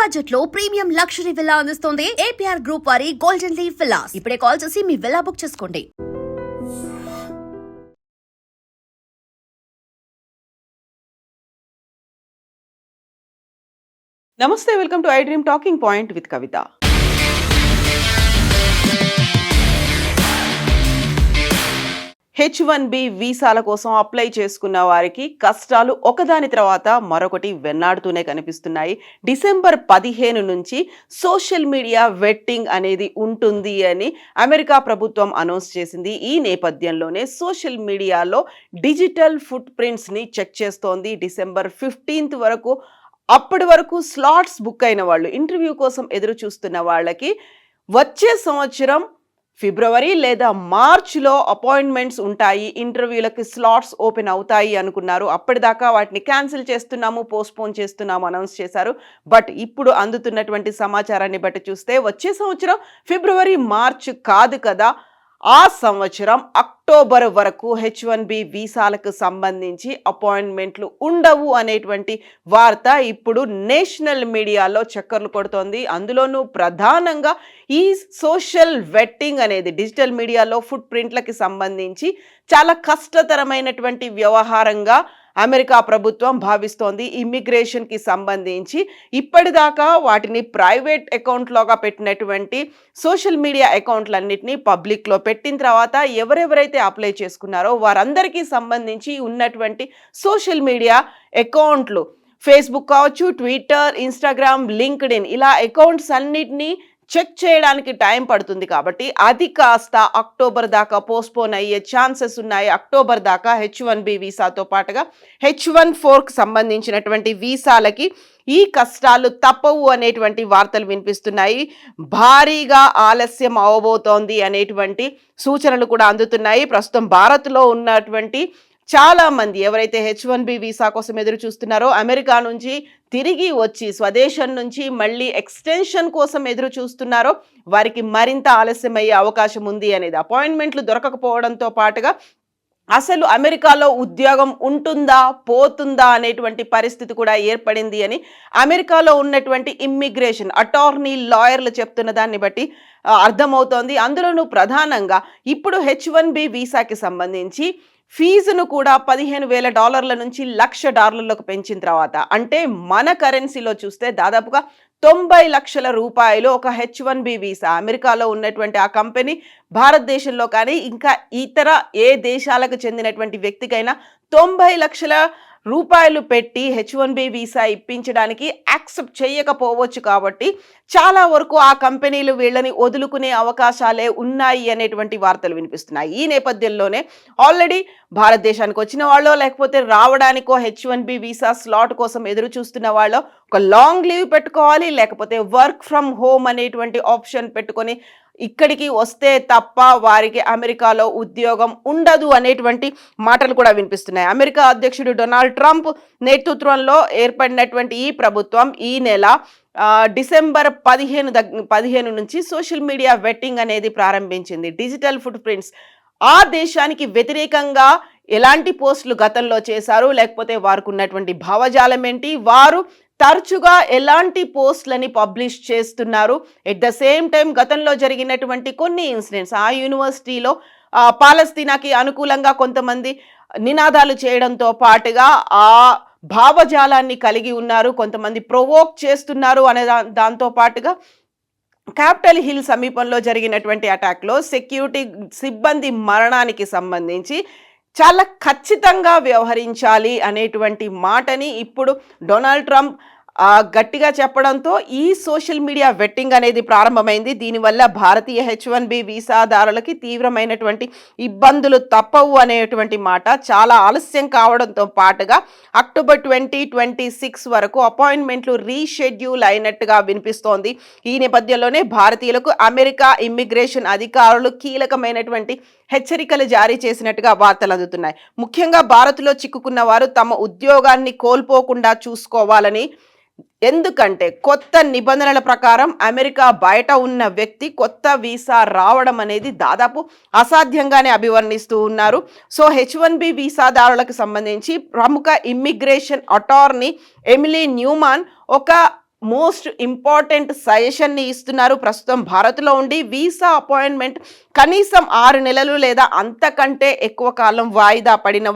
Budget లో premium luxury villa అందిస్తోంది APR group వారి గోల్డెన్ లీఫ్ విల్లాస్. ఇప్పుడే కాల్ చేసి మీ విల్లా బుక్ చేసుకోండి. నమస్తే, welcome to I dream talking point with Kavitha. H1B వీసాల కోసం అప్లై చేసుకున్న వారికి కష్టాలు ఒకదాని తర్వాత మరొకటి వెన్నాడుతూనే కనిపిస్తున్నాయి. డిసెంబర్ 15 నుంచి సోషల్ మీడియా వెట్టింగ్ అనేది ఉంటుంది అని అమెరికా ప్రభుత్వం అనౌన్స్ చేసింది. ఈ నేపథ్యంలోనే సోషల్ మీడియాలో డిజిటల్ ఫుట్ ప్రింట్స్ని చెక్ చేస్తోంది. డిసెంబర్ 15 వరకు, అప్పటి వరకు స్లాట్స్ బుక్ అయిన వాళ్ళు, ఇంటర్వ్యూ కోసం ఎదురు చూస్తున్న వాళ్ళకి వచ్చే సంవత్సరం ఫిబ్రవరి లేదా మార్చ్లో అపాయింట్మెంట్స్ ఉంటాయి, ఇంటర్వ్యూలకి స్లాట్స్ ఓపెన్ అవుతాయి అనుకున్నారు. అప్పటిదాకా వాటిని క్యాన్సిల్ చేస్తున్నాము, పోస్ట్పోన్ చేస్తున్నాము అనౌన్స్ చేశారు. బట్ ఇప్పుడు అందుతున్నటువంటి సమాచారాన్ని బట్టి చూస్తే వచ్చే సంవత్సరం ఫిబ్రవరి మార్చ్ కాదు కదా, ఆ సంవత్సరం అక్టోబర్ వరకు H1B వీసాలకు సంబంధించి అపాయింట్మెంట్లు ఉండవు అనేటువంటి వార్త ఇప్పుడు నేషనల్ మీడియాలో చక్కర్లు కొడుతోంది. అందులోనూ ప్రధానంగా ఈ సోషల్ వెట్టింగ్ అనేది డిజిటల్ మీడియాలో ఫుట్ ప్రింట్లకి సంబంధించి చాలా కష్టతరమైనటువంటి వ్యవహారంగా అమెరికా ప్రభుత్వం భావిస్తోంది. ఇమ్మిగ్రేషన్కి సంబంధించి ఇప్పటిదాకా వాటిని ప్రైవేట్ అకౌంట్లోగా పెట్టినటువంటి సోషల్ మీడియా అకౌంట్లన్నింటినీ పబ్లిక్లో పెట్టిన తర్వాత ఎవరెవరైతే అప్లై చేసుకున్నారో వారందరికీ సంబంధించి ఉన్నటువంటి సోషల్ మీడియా అకౌంట్లు, ఫేస్బుక్ కావచ్చు, ట్విట్టర్, ఇన్స్టాగ్రామ్, లింక్డ్ఇన్, ఇలా అకౌంట్స్ అన్నిటినీ చెక్ చేయడానికి టైం పడుతుంది. కాబట్టి అది కాస్త అక్టోబర్ దాకా పోస్ట్పోన్ అయ్యే ఛాన్సెస్ ఉన్నాయి. అక్టోబర్ దాకా H1B వీసాతో పాటుగా H1-4కి సంబంధించినటువంటి వీసాలకి ఈ కష్టాలు తప్పవు అనేటువంటి వార్తలు వినిపిస్తున్నాయి. భారీగా ఆలస్యం అవబోతోంది అనేటువంటి సూచనలు కూడా అందుతున్నాయి. ప్రస్తుతం భారత్లో ఉన్నటువంటి చాలా మంది ఎవరైతే H1B వీసా కోసం ఎదురు చూస్తున్నారో, అమెరికా నుంచి తిరిగి వచ్చి స్వదేశం నుంచి మళ్ళీ ఎక్స్టెన్షన్ కోసం ఎదురు చూస్తున్నారో వారికి మరింత ఆలస్యం అయ్యే అవకాశం ఉంది అనేది, అపాయింట్మెంట్లు దొరకకపోవడంతో పాటుగా అసలు అమెరికాలో ఉద్యోగం ఉంటుందా పోతుందా అనేటువంటి పరిస్థితి కూడా ఏర్పడింది అని అమెరికాలో ఉన్నటువంటి ఇమ్మిగ్రేషన్ అటార్నీ లాయర్లు చెప్తున్న దాన్ని బట్టి అర్థమవుతోంది. అందులోనూ ప్రధానంగా ఇప్పుడు H1B వీసాకి సంబంధించి ఫీజును కూడా $15,000 నుంచి $1,00,000 పెంచిన తర్వాత, అంటే మన కరెన్సీలో చూస్తే దాదాపుగా 90 లక్షల రూపాయలు ఒక H1B వీసా. అమెరికాలో ఉన్నటువంటి ఆ కంపెనీ భారతదేశంలో కానీ ఇంకా ఇతర ఏ దేశాలకు చెందినటువంటి వ్యక్తికైనా 90 లక్షల రూపాయలు పెట్టి H1B వీసా ఇప్పించడానికి యాక్సెప్ట్ చేయకపోవచ్చు. కాబట్టి చాలా వరకు ఆ కంపెనీలు వీళ్ళని వదులుకునే అవకాశాలే ఉన్నాయి అనేటువంటి వార్తలు వినిపిస్తున్నాయి. ఈ నేపథ్యంలోనే ఆల్రెడీ భారతదేశానికి వచ్చిన వాళ్ళు, లేకపోతే రావడానికో H1B వీసా స్లాట్ కోసం ఎదురు చూస్తున్న వాళ్ళు ఒక లాంగ్ లీవ్ పెట్టుకోవాలి, లేకపోతే వర్క్ ఫ్రమ్ హోమ్ అనేటువంటి ఆప్షన్ పెట్టుకొని ఇక్కడికి వస్తే తప్ప వారికి అమెరికాలో ఉద్యోగం ఉండదు అనేటువంటి మాటలు కూడా వినిపిస్తున్నాయి. అమెరికా అధ్యక్షుడు డొనాల్డ్ ట్రంప్ నేతృత్వంలో ఏర్పడినటువంటి ఈ ప్రభుత్వం ఈ నెల డిసెంబర్ 15 నుంచి సోషల్ మీడియా వెట్టింగ్ అనేది ప్రారంభించింది. డిజిటల్ ఫుట్ ప్రింట్స్, ఆ దేశానికి వ్యతిరేకంగా ఎలాంటి పోస్టులు గతంలో చేశారు, లేకపోతే వారికి ఉన్నటువంటి భావజాలం ఏంటి, వారు తరచుగా ఎలాంటి పోస్టులని పబ్లిష్ చేస్తున్నారు, ఎట్ ద సేమ్ టైం గతంలో జరిగినటువంటి కొన్ని ఇన్సిడెంట్స్, ఆ యూనివర్సిటీలో పాలస్తీనాకి అనుకూలంగా కొంతమంది నినాదాలు చేయడంతో పాటుగా ఆ భావజాలాన్ని కలిగి ఉన్నారు, కొంతమంది ప్రొవోక్ చేస్తున్నారు అనే దాంతో పాటుగా క్యాపిటల్ హిల్ సమీపంలో జరిగినటువంటి అటాక్లో సెక్యూరిటీ సిబ్బంది మరణానికి సంబంధించి చాలా ఖచ్చితంగా వ్యవహరించాలి అనేటువంటి మాటని ఇప్పుడు డొనాల్డ్ ట్రంప్ గట్టిగా చెప్పడంతో ఈ సోషల్ మీడియా వెట్టింగ్ అనేది ప్రారంభమైంది. దీనివల్ల భారతీయ H1B వీసాదారులకి తీవ్రమైనటువంటి ఇబ్బందులు తప్పవు అనేటువంటి మాట. చాలా ఆలస్యం కావడంతో పాటుగా అక్టోబర్ 2026 వరకు అపాయింట్మెంట్లు రీషెడ్యూల్ అయినట్టుగా వినిపిస్తోంది. ఈ నేపథ్యంలోనే భారతీయులకు అమెరికా ఇమ్మిగ్రేషన్ అధికారులు కీలకమైనటువంటి హెచ్చరికలు జారీ చేసినట్టుగా వార్తలు అందుతున్నాయి. ముఖ్యంగా భారత్లో చిక్కుకున్న వారు తమ ఉద్యోగాన్ని కోల్పోకుండా చూసుకోవాలని, ఎందుకంటే కొత్త నిబంధనల ప్రకారం అమెరికా బయట ఉన్న వ్యక్తి కొత్త వీసా రావడం అనేది దాదాపు అసాధ్యంగానే అభివర్ణిస్తూ ఉన్నారు. సో H1B వీసాదారులకు సంబంధించి ప్రముఖ ఇమ్మిగ్రేషన్ అటార్నీ ఎమిలీ న్యూమాన్ ఒక మోస్ట్ ఇంపార్టెంట్ సజెషన్ని ఇస్తున్నారు. ప్రస్తుతం భారత్లో ఉండి వీసా అపాయింట్మెంట్ కనీసం 6 నెలలు లేదా అంతకంటే ఎక్కువ కాలం వాయిదా పడిన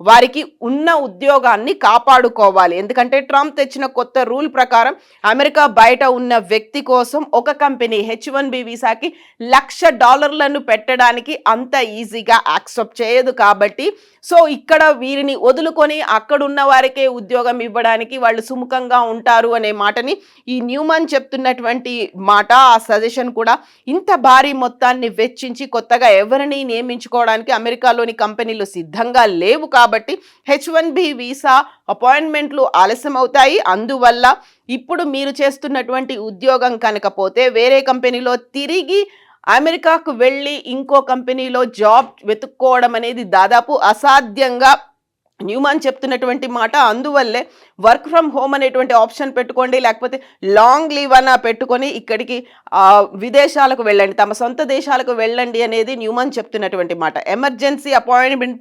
వారికి ఉన్న ఉద్యోగాన్ని కాపాడుకోవాలి. ఎందుకంటే ట్రంప్ తెచ్చిన కొత్త రూల్ ప్రకారం అమెరికా బయట ఉన్న వ్యక్తి కోసం ఒక కంపెనీ H1B వీసాకి $1,00,000 పెట్టడానికి అంత ఈజీగా యాక్సెప్ట్ చేయదు. కాబట్టి సో ఇక్కడ వీరిని వదులుకొని అక్కడున్న వారికే ఉద్యోగం ఇవ్వడానికి వాళ్ళు సుముఖంగా ఉంటారు అనే మాటని ఈ న్యూమాన్ చెప్తున్నటువంటి మాట, ఆ సజెషన్ కూడా ఇంత భారీ మొత్తాన్ని వెచ్చించి కొత్తగా ఎవరిని నియమించుకోవడానికి అమెరికాలోని కంపెనీలు సిద్ధంగా లేవు. కాబట్టి H1B వీసా అపాయింట్మెంట్లు ఆలస్యం అవుతాయి. అందువల్ల ఇప్పుడు మీరు చేస్తున్నటువంటి ఉద్యోగం కనుకపోతే వేరే కంపెనీలో తిరిగి అమెరికాకు వెళ్ళి ఇంకో కంపెనీలో జాబ్ వెతుక్కోవడం అనేది దాదాపు అసాధ్యంగా న్యూమాన్ చెప్తున్నటువంటి మాట. అందువల్లే వర్క్ ఫ్రమ్ హోమ్ అనేటువంటి ఆప్షన్ పెట్టుకోండి, లేకపోతే లాంగ్ లీవ్ అన్న పెట్టుకొని ఇక్కడికి విదేశాలకు వెళ్ళండి, తమ సొంత దేశాలకు వెళ్ళండి అనేది న్యూమాన్ చెప్తున్నటువంటి మాట. ఎమర్జెన్సీ అపాయింట్మెంట్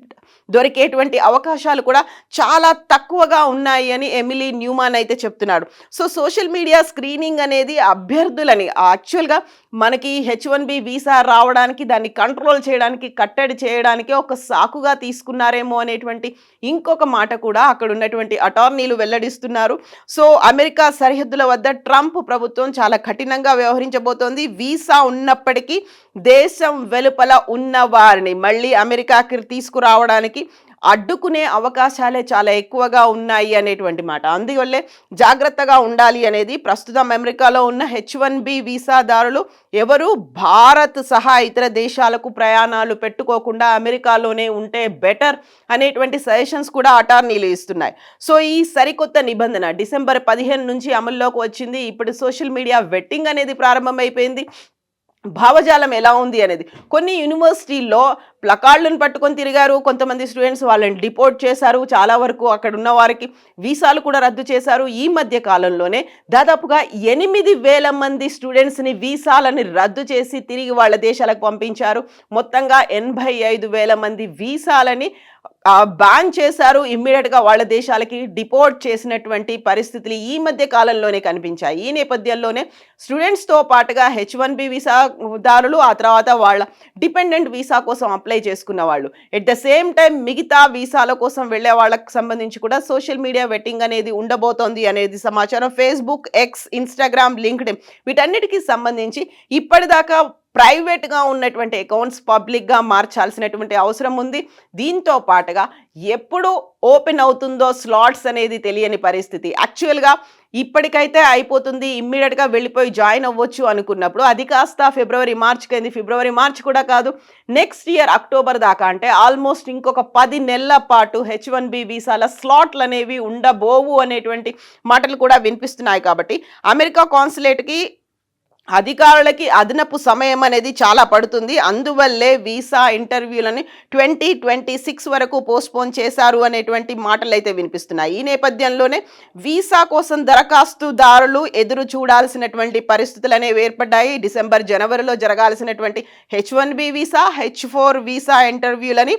దొరికేటువంటి అవకాశాలు కూడా చాలా తక్కువగా ఉన్నాయి అని ఎమిలీ న్యూమాన్ అయితే చెప్తున్నాడు. సో సోషల్ మీడియా స్క్రీనింగ్ అనేది అభ్యర్థులని యాక్చువల్గా మనకి H1B వీసా రావడానికి దాన్ని కంట్రోల్ చేయడానికి కట్టడి చేయడానికి ఒక సాకుగా తీసుకున్నారేమో అనేటువంటి ఇంకొక మాట కూడా అక్కడ ఉన్నటువంటి అటార్నీలు వెల్లడిస్తున్నారు. సో అమెరికా సరిహద్దుల వద్ద ట్రంప్ ప్రభుత్వం చాలా కఠినంగా వ్యవహరించబోతోంది. వీసా ఉన్నప్పటికీ దేశం వెలుపల ఉన్న వారిని మళ్ళీ అమెరికాకి తీసుకురావడానికి అడ్డుకునే అవకాశాలే చాలా ఎక్కువగా ఉన్నాయి అనేటువంటి మాట. అందువల్లే జాగ్రత్తగా ఉండాలి అనేది ప్రస్తుతం అమెరికాలో ఉన్న H1B వీసాదారులు ఎవరు భారత్ సహా ఇతర దేశాలకు ప్రయాణాలు పెట్టుకోకుండా అమెరికాలోనే ఉంటే బెటర్ అనేటువంటి సజెషన్స్ కూడా అటార్నీలు ఇస్తున్నాయి. సో ఈ సరికొత్త నిబంధన డిసెంబర్ 15 నుంచి అమల్లోకి వచ్చింది. ఇప్పుడు సోషల్ మీడియా వెట్టింగ్ అనేది ప్రారంభమైపోయింది. భావజాలం ఎలా ఉంది అనేది కొన్ని యూనివర్సిటీల్లో ప్లకార్డులను పట్టుకొని తిరిగారు కొంతమంది స్టూడెంట్స్, వాళ్ళని డిపోర్ట్ చేశారు. చాలా వరకు అక్కడ ఉన్న వారికి వీసాలు కూడా రద్దు చేశారు. ఈ మధ్య కాలంలోనే దాదాపుగా 8,000 మంది స్టూడెంట్స్ని వీసాలని రద్దు చేసి తిరిగి వాళ్ళ దేశాలకు పంపించారు. మొత్తంగా 85,000 మంది వీసాలని బ్యాన్ చేశారు. ఇమ్మీడియట్గా వాళ్ళ దేశాలకి డిపోర్ట్ చేసినటువంటి పరిస్థితులు ఈ మధ్య కాలంలోనే కనిపించాయి. ఈ నేపథ్యంలోనే స్టూడెంట్స్తో పాటుగా H1B వీసాదారులు, ఆ తర్వాత వాళ్ళ డిపెండెంట్ వీసా కోసం అప్లై చేసుకున్న వాళ్ళు, ఎట్ ద సేమ్ టైం మిగతా వీసాల కోసం వెళ్ళే వాళ్ళకి సంబంధించి కూడా సోషల్ మీడియా వెట్టింగ్ అనేది ఉండబోతోంది అనేది సమాచారం. ఫేస్బుక్, ఎక్స్, ఇన్స్టాగ్రామ్, లింక్డ్ఇన్ వీటన్నిటికీ సంబంధించి ఇప్పటిదాకా ప్రైవేట్గా ఉన్నటువంటి అకౌంట్స్ పబ్లిక్గా మార్చాల్సినటువంటి అవసరం ఉంది. దీంతో పాటుగా ఎప్పుడు ఓపెన్ అవుతుందో స్లాట్స్ అనేది తెలియని పరిస్థితి. యాక్చువల్గా ఇప్పటికైతే అయిపోతుంది, ఇమ్మీడియట్గా వెళ్ళిపోయి జాయిన్ అవ్వచ్చు అనుకున్నప్పుడు అది కాస్త ఫిబ్రవరి, మార్చ్కి అయింది. ఫిబ్రవరి, మార్చ్ కూడా కాదు, నెక్స్ట్ ఇయర్ అక్టోబర్ దాకా, అంటే ఆల్మోస్ట్ ఇంకొక 10 నెలల పాటు H1B వీసాల స్లాట్లు అనేవి ఉండబోవు అనేటువంటి మాటలు కూడా వినిపిస్తున్నాయి. కాబట్టి అమెరికా కాన్సులేట్కి అధికారులకి అదనపు సమయం అనేది చాలా పడుతుంది. అందువల్లే వీసా ఇంటర్వ్యూలని 2026 వరకు పోస్ట్పోన్ చేశారు అనేటువంటి మాటలు అయితే వినిపిస్తున్నాయి. ఈ నేపథ్యంలోనే వీసా కోసం దరఖాస్తుదారులు ఎదురు చూడాల్సినటువంటి పరిస్థితులు అనేవి ఏర్పడ్డాయి. డిసెంబర్, జనవరిలో జరగాల్సినటువంటి H1B వీసా, H4 వీసా ఇంటర్వ్యూలని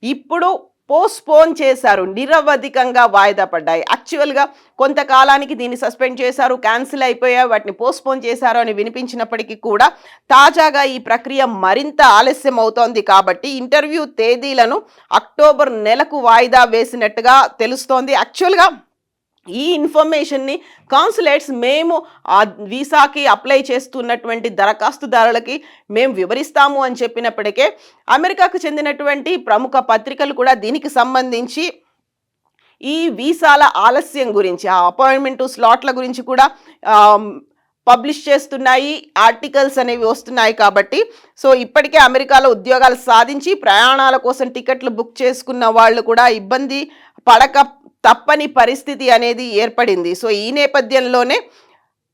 ఇప్పుడు పోస్ట్పోన్ చేశారు, నిరవధికంగా వాయిదా పడ్డాయి. యాక్చువల్గా కొంతకాలానికి దీన్ని సస్పెండ్ చేశారు, క్యాన్సిల్ అయిపోయాయి, వాటిని పోస్ట్పోన్ చేశారు అని వినిపించినప్పటికీ కూడా తాజాగా ఈ ప్రక్రియ మరింత ఆలస్యం అవుతోంది. కాబట్టి ఇంటర్వ్యూ తేదీలను అక్టోబర్ నెలకు వాయిదా వేసినట్టుగా తెలుస్తోంది. యాక్చువల్గా ఈ ఇన్ఫర్మేషన్ని కాన్సులేట్స్ మేము ఆ వీసాకి అప్లై చేస్తున్నటువంటి దరఖాస్తుదారులకి మేము వివరిస్తాము అని చెప్పినప్పటికే అమెరికాకు చెందినటువంటి ప్రముఖ పత్రికలు కూడా దీనికి సంబంధించి ఈ వీసాల ఆలస్యం గురించి, ఆ అపాయింట్మెంట్ స్లాట్ల గురించి కూడా పబ్లిష్ చేస్తున్నాయి, ఆర్టికల్స్ అనేవి వస్తున్నాయి. కాబట్టి సో ఇప్పటికే అమెరికాలో ఉద్యోగాలు సాధించి ప్రయాణాల కోసం టికెట్లు బుక్ చేసుకున్న వాళ్ళు కూడా ఇబ్బంది పడక తప్పని పరిస్థితి అనేది ఏర్పడింది. సో ఈ నేపథ్యంలోనే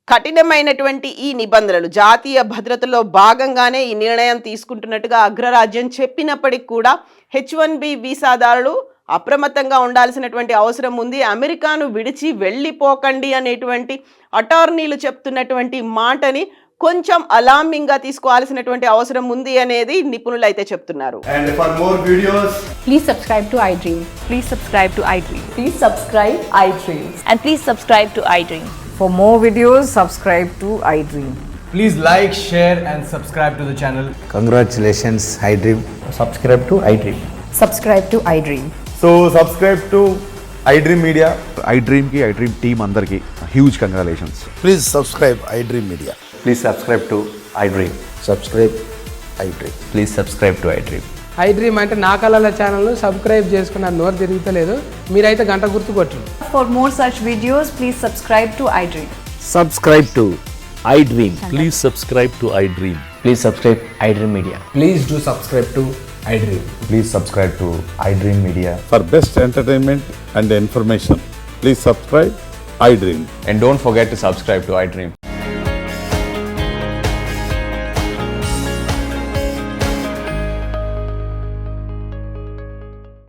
కఠినమైనటువంటి ఈ నిబంధనలు జాతీయ భద్రతలో భాగంగానే ఈ నిర్ణయం తీసుకుంటున్నట్టుగా అగ్రరాజ్యం చెప్పినప్పటికీ కూడా H1B వీసాదారులు అప్రమత్తంగా ఉండాల్సినటువంటి అవసరం ఉంది. అమెరికాను విడిచి వెళ్ళిపోకండి అనేటువంటి అటార్నీలు చెప్తున్నటువంటి మాటని కొంచెం అలార్మింగ్ గా తీసుకోవాల్సినటువంటి అవసరం ఉంది అనేది నిపుణులు అయితే చెప్తున్నారు. And for more videos, please subscribe to iDream. Please subscribe to iDream. Please subscribe iDream. And please subscribe to iDream. For more videos, subscribe to iDream. Please like, share, and subscribe to the channel. Congratulations, iDream. Subscribe to iDream. Subscribe to iDream. So subscribe to iDream Media. iDream ki iDream team అందరికి huge congratulations. Please subscribe iDream Media. Please subscribe to iDream. Subscribe iDream. Please subscribe to iDream. iDream అంటే నా కళల ఛానల్ను subscribe చేసుకున్న నోరు తిరుగుతలేదు, మీరైతే గంట గుర్తు కొట్టండి. For more such videos, please subscribe to iDream. Subscribe to iDream. Please subscribe to iDream. Please subscribe iDream Media. Please do subscribe to iDream. Please subscribe to iDream Media. For best entertainment and information, please subscribe iDream. And don't forget to subscribe to iDream.